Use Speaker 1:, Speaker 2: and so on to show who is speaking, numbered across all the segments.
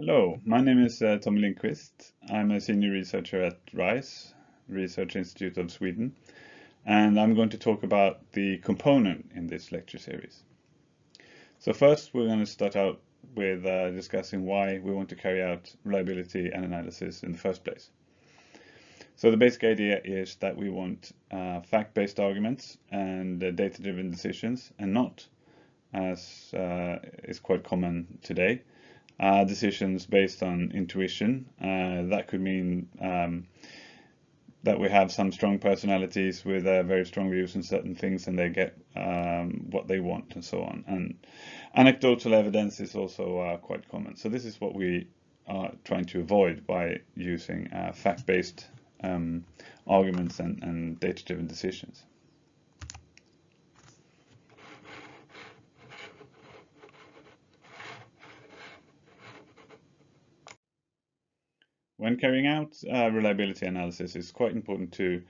Speaker 1: Hello, my name is Tommy Lindqvist. I'm a senior researcher at RISE, Research Institute of Sweden, and I'm going to talk about the component in this lecture series. So first, we're going to start out with discussing why we want to carry out reliability and analysis in the first place. So the basic idea is that we want fact-based arguments and data-driven decisions, and not, as is quite common today, decisions based on intuition. That could mean that we have some strong personalities with very strong views on certain things and they get what they want and so on. And anecdotal evidence is also quite common. So this is what we are trying to avoid by using fact-based arguments and data-driven decisions. When carrying out reliability analysis, it's quite important to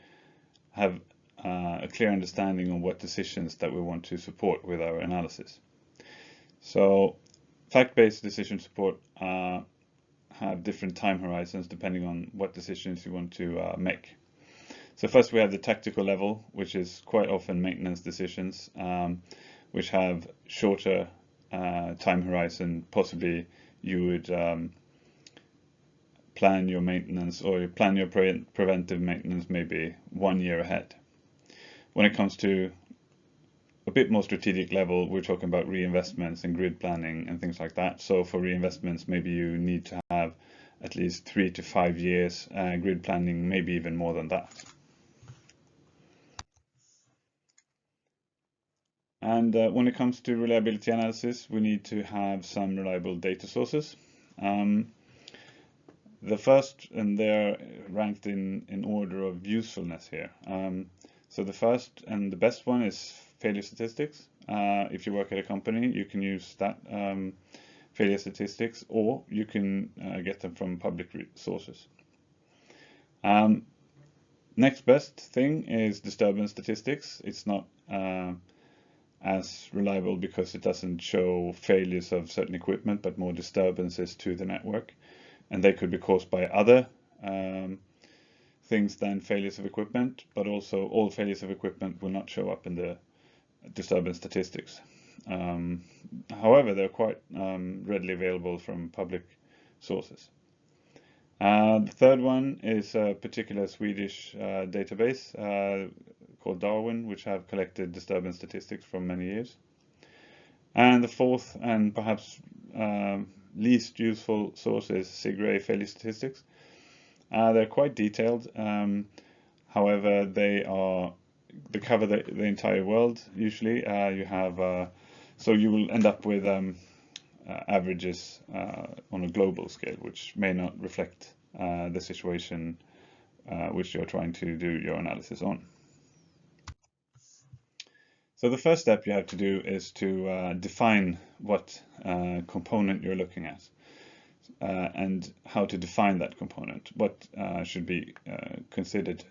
Speaker 1: have a clear understanding on what decisions that we want to support with our analysis. So fact-based decision support have different time horizons depending on what decisions you want to make. So first we have the tactical level, which is quite often maintenance decisions, which have shorter time horizon. Possibly you would plan your maintenance or you plan your preventive maintenance maybe 1 year ahead. When it comes to a bit more strategic level, we're talking about reinvestments and grid planning and things like that. So for reinvestments, maybe you need to have at least 3 to 5 years, grid planning, maybe even more than that. And when it comes to reliability analysis, we need to have some reliable data sources. The first, and they're ranked in order of usefulness here. So the first and the best one is failure statistics. If you work at a company, you can use that failure statistics, or you can get them from public sources. Next best thing is disturbance statistics. It's not as reliable because it doesn't show failures of certain equipment, but more disturbances to the network. And they could be caused by other things than failures of equipment, but also all failures of equipment will not show up in the disturbance statistics. However, they're quite readily available from public sources. The third one is a particular Swedish database called Darwin, which have collected disturbance statistics from many years. And the fourth and perhaps least useful source is SIGRE failure statistics. They're quite detailed. However, they cover the entire world. Usually, so you will end up with averages on a global scale, which may not reflect the situation which you're trying to do your analysis on. So the first step you have to do is to define what component you're looking at and how to define that component. What should be considered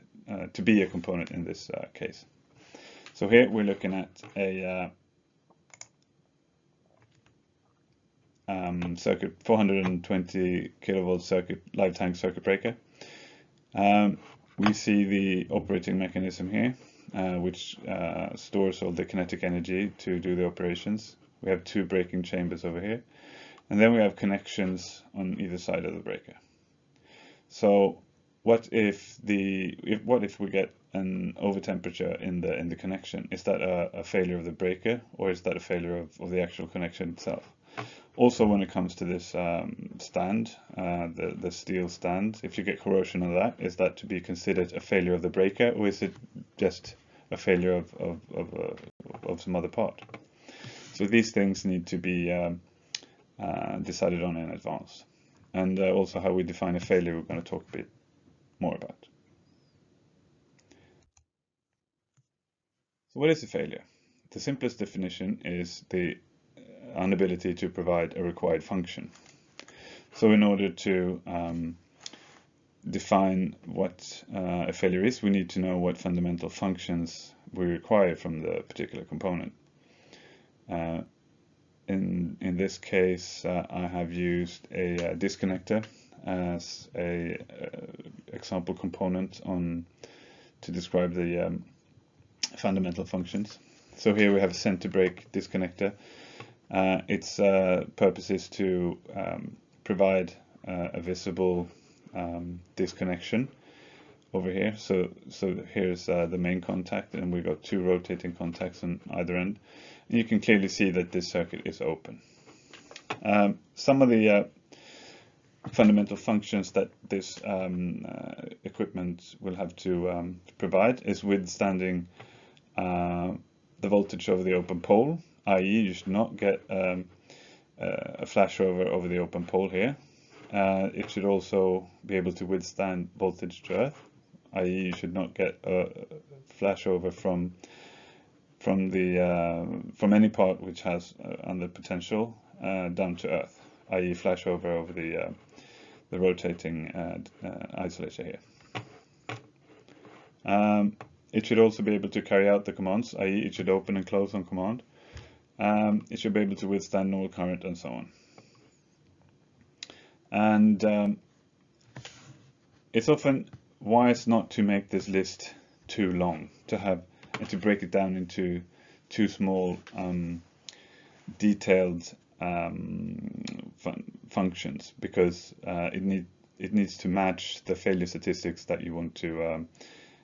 Speaker 1: to be a component in this case. So here we're looking at a circuit 420 kilovolt circuit lifetime circuit breaker. We see the operating mechanism here, which stores all the kinetic energy to do the operations. We have 2 breaking chambers over here, and then we have connections on either side of the breaker. So what if we get an over temperature in the connection? Is that a failure of the breaker, or is that a failure of the actual connection itself? Also, when it comes to this stand, the steel stand, if you get corrosion on that, is that to be considered a failure of the breaker, or is it just a failure of some other part? So these things need to be decided on in advance. And also how we define a failure, we're going to talk a bit more about. So what is a failure? The simplest definition is the inability to provide a required function. So in order to define what a failure is, we need to know what fundamental functions we require from the particular component. in this case, I have used a disconnector as a example component to describe the fundamental functions. So here we have a center break disconnector. Its purpose is to provide a visible disconnection over here. So here's the main contact, and we've got two rotating contacts on either end. And you can clearly see that this circuit is open. Some of the fundamental functions that this equipment will have to provide is withstanding the voltage over the open pole, i.e. you should not get a flashover over the open pole here. It should also be able to withstand voltage to earth, i.e. you should not get a flashover from any part which has under potential down to earth, i.e. flashover over the rotating isolator here. It should also be able to carry out the commands, i.e. it should open and close on command. It should be able to withstand null current and so on. And it's often wise not to make this list too long, and to break it down into too small detailed functions, because it needs to match the failure statistics that you want to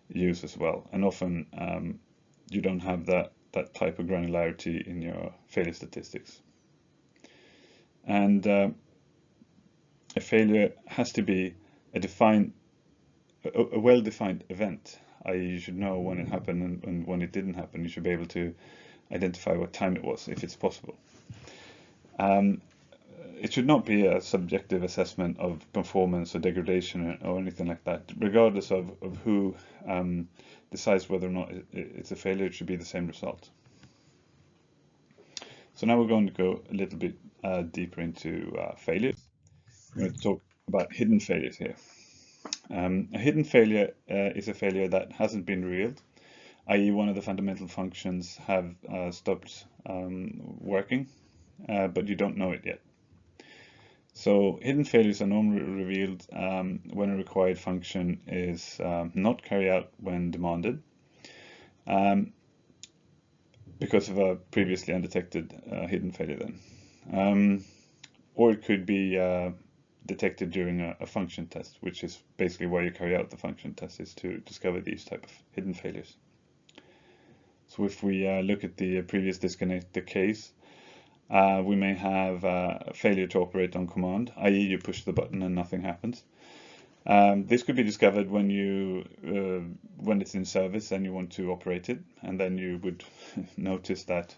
Speaker 1: use as well. And often you don't have that type of granularity in your failure statistics. And a failure has to be a well-defined event, i.e. you should know when it happened and when it didn't happen. You should be able to identify what time it was, if it's possible. It should not be a subjective assessment of performance or degradation or anything like that. Regardless of who decides whether or not it's a failure, it should be the same result. So now we're going to go a little bit deeper into failures. We're going to talk about hidden failures here. A hidden failure is a failure that hasn't been revealed, i.e. one of the fundamental functions have stopped working, but you don't know it yet. So hidden failures are normally revealed when a required function is not carried out when demanded, because of a previously undetected hidden failure then. Or it could be detected during a function test, which is basically why you carry out the function test, is to discover these type of hidden failures. So if we look at the previous disconnector case, we may have a failure to operate on command, i.e. you push the button and nothing happens. This could be discovered when it's in service and you want to operate it, and then you would notice that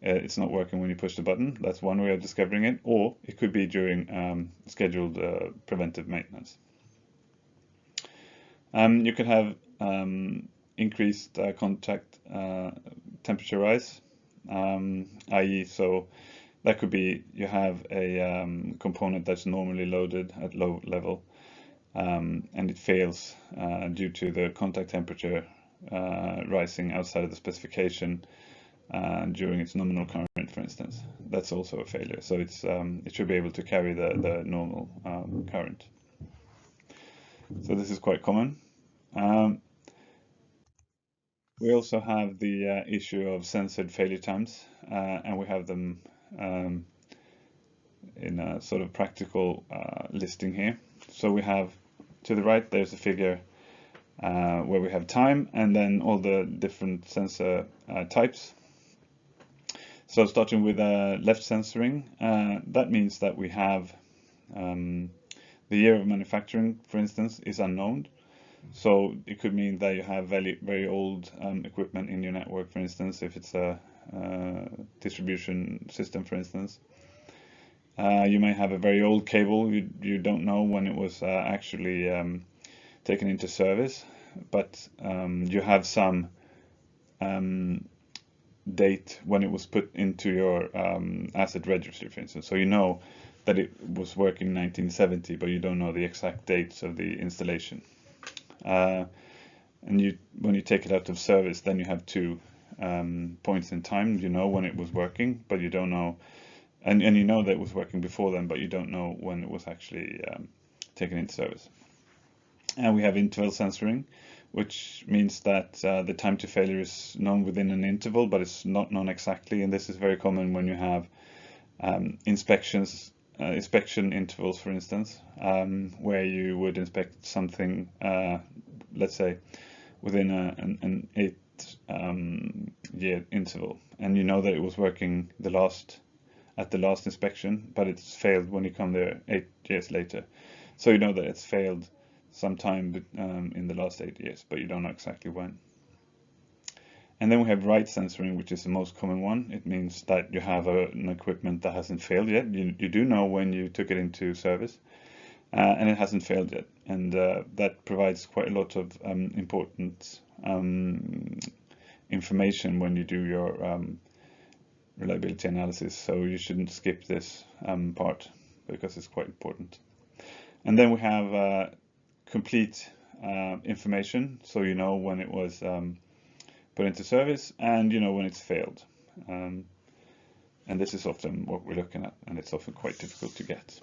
Speaker 1: it's not working when you push the button. That's one way of discovering it. Or it could be during scheduled preventive maintenance. You could have increased contact temperature rise, i.e. so that could be you have a component that's normally loaded at low level, and it fails due to the contact temperature rising outside of the specification during its nominal current, for instance. That's also a failure. So it's it should be able to carry the normal current. So this is quite common. We also have the issue of censored failure times, and we have them in a sort of practical listing here. So we have, to the right, there's a figure where we have time and then all the different sensor types. So starting with left censoring, that means that we have the year of manufacturing, for instance, is unknown. So it could mean that you have very old equipment in your network, for instance, if it's a distribution system, for instance. You may have a very old cable. You don't know when it was actually taken into service, but you have some date when it was put into your asset registry, for instance. So you know that it was working in 1970, but you don't know the exact dates of the installation. And when you take it out of service, then you have two points in time. You know when it was working, but you don't know and you know that it was working before then, but you don't know when it was actually taken into service. And we have interval censoring, which means that the time to failure is known within an interval, but it's not known exactly. And this is very common when you have inspection intervals, for instance, where you would inspect something, let's say, within an 8-year interval, and you know that it was working at the last inspection, but it's failed when you come there 8 years later. So you know that it's failed sometime in the last 8 years, but you don't know exactly when. And then we have write censoring, which is the most common one. It means that you have an equipment that hasn't failed yet. You do know when you took it into service, and it hasn't failed yet. And that provides quite a lot of important information when you do your reliability analysis. So you shouldn't skip this part because it's quite important. And then we have complete information, so you know when it was put into service, and you know when it's failed. And this is often what we're looking at, and it's often quite difficult to get.